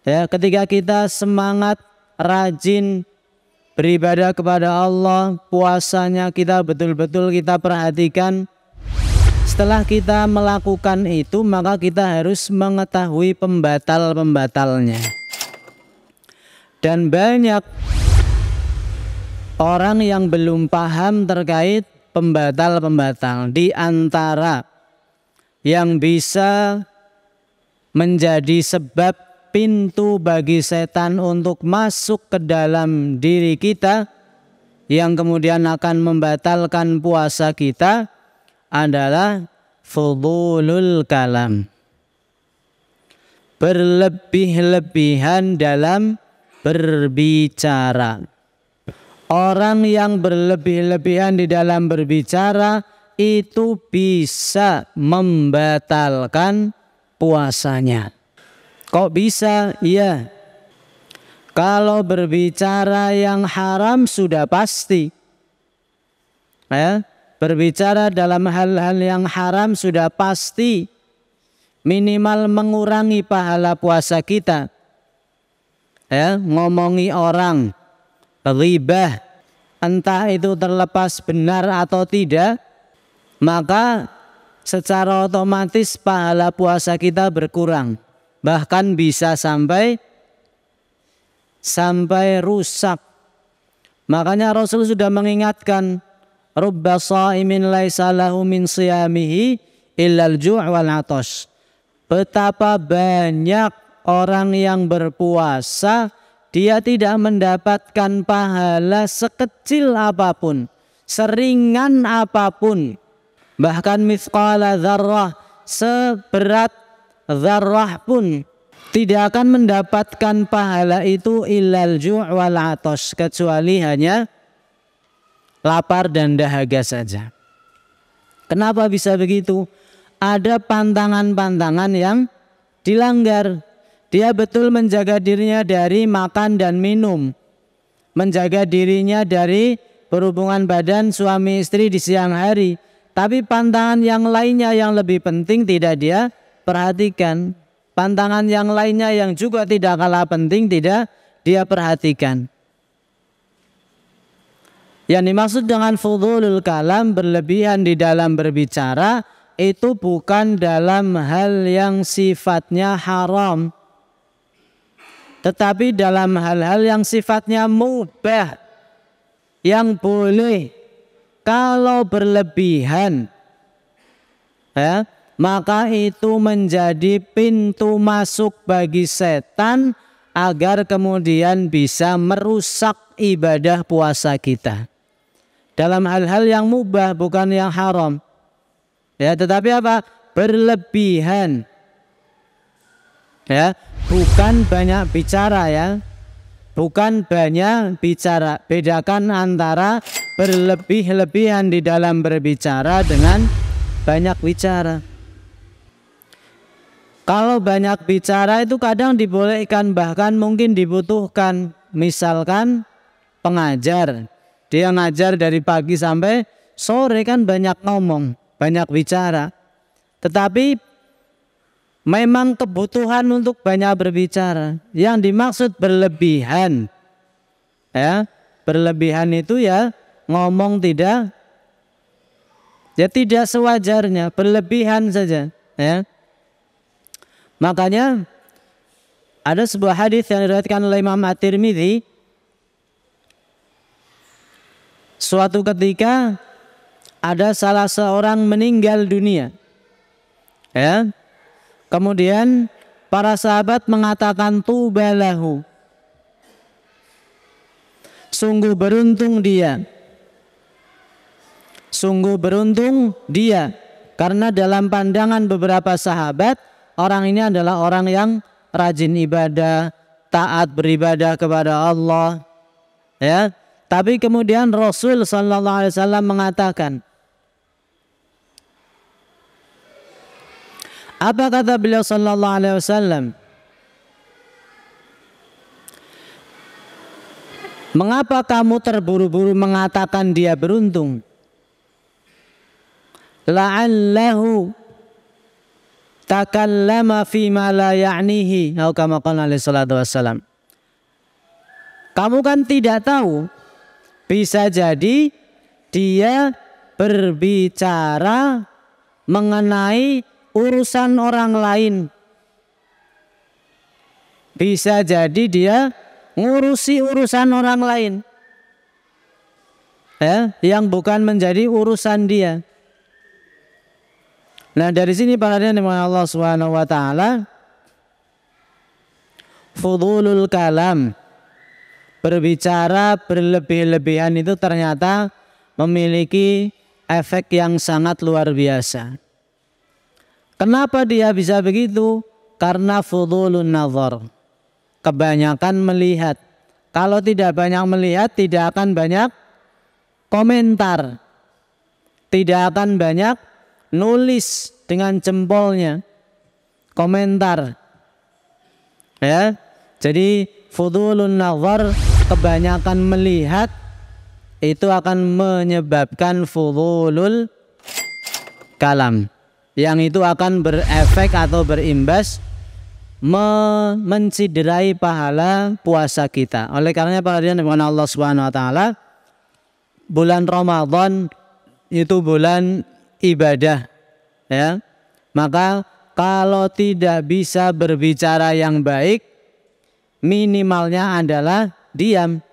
Ya, ketika kita semangat, rajin beribadah kepada Allah, puasanya kita betul-betul kita perhatikan. Setelah kita melakukan itu, maka kita harus mengetahui pembatal-pembatalnya. Dan banyak orang yang belum paham terkait pembatal-pembatal. Di antara yang bisa menjadi sebab pintu bagi setan untuk masuk ke dalam diri kita, yang kemudian akan membatalkan puasa kita, adalah fudulul kalam, berlebih-lebihan dalam berbicara. Orang yang berlebih-lebihan di dalam berbicara itu bisa membatalkan puasanya. Kok bisa? Iya. Kalau berbicara yang haram sudah pasti. Ya, berbicara dalam hal-hal yang haram sudah pasti minimal mengurangi pahala puasa kita. Ya, ngomongi orang, ghibah, entah itu terlepas benar atau tidak, maka secara otomatis pahala puasa kita berkurang. Bahkan bisa sampai rusak. Makanya Rasul sudah mengingatkan, rubba shaimin laisa lahu min shiyamihi illal ju' wal 'atash. Betapa banyak orang yang berpuasa, dia tidak mendapatkan pahala sekecil apapun, seringan apapun, bahkan mithqala dzarrah, seberat dzarrah pun tidak akan mendapatkan pahala itu illal ju' wal 'atash, kecuali hanya lapar dan dahaga saja. Kenapa bisa begitu? Ada pantangan-pantangan yang dilanggar. Dia betul menjaga dirinya dari makan dan minum, menjaga dirinya dari berhubungan badan suami istri di siang hari, tapi pantangan yang lainnya yang lebih penting tidak dia perhatikan. Pantangan yang lainnya yang juga tidak kalah penting tidak dia perhatikan. Yang dimaksud dengan fudulul kalam, berlebihan di dalam berbicara, itu bukan dalam hal yang sifatnya haram, tetapi dalam hal-hal yang sifatnya mubah, yang boleh. Kalau berlebihan, ya, maka itu menjadi pintu masuk bagi setan agar kemudian bisa merusak ibadah puasa kita. Dalam hal-hal yang mubah, bukan yang haram. Ya, tetapi apa? Berlebihan. Ya, bukan banyak bicara ya. Bukan banyak bicara. Bedakan antara berlebih-lebihan di dalam berbicara dengan banyak bicara. Kalau banyak bicara itu kadang dibolehkan, bahkan mungkin dibutuhkan. Misalkan pengajar, dia ngajar dari pagi sampai sore, kan banyak ngomong, banyak bicara. Tetapi memang kebutuhan untuk banyak berbicara. Yang dimaksud berlebihan, ya, berlebihan itu ya ngomong tidak sewajarnya, berlebihan saja, ya. Makanya ada sebuah hadis yang diriwayatkan oleh Imam At-Tirmidzi. Suatu ketika ada salah seorang meninggal dunia, ya. Kemudian para sahabat mengatakan tubalahu, sungguh beruntung dia, sungguh beruntung dia, karena dalam pandangan beberapa sahabat orang ini adalah orang yang rajin ibadah, taat beribadah kepada Allah, ya. Tapi kemudian Rasul sallallahu alaihi wasallam mengatakan, apa kata beliau sallallahu alaihi wasallam? Mengapa kamu terburu-buru mengatakan dia beruntung? La'allahu takallama fima la ya'nihi, atau kama qala alaihi salatu wassalam. Kamu kan tidak tahu, bisa jadi dia berbicara mengenai urusan orang lain. Bisa jadi dia ngurusi urusan orang lain, ya, yang bukan menjadi urusan dia. Nah, dari sini perhatian dengan Allah Subhanahu wa taala, fudulul kalam, berbicara berlebih-lebihan itu ternyata memiliki efek yang sangat luar biasa. Kenapa dia bisa begitu? Karena fudulun nazar, kebanyakan melihat. Kalau tidak banyak melihat, tidak akan banyak komentar, tidak akan banyak nulis dengan jempolnya, komentar, ya. Jadi fudulun nazar, kebanyakan melihat, itu akan menyebabkan fudulul kalam, yang itu akan berefek atau berimbas menciderai pahala puasa kita. Oleh karenanya perhatian dengan Allah Subhanahu wa taala, bulan Ramadan itu bulan ibadah, ya. Maka kalau tidak bisa berbicara yang baik, minimalnya adalah diam.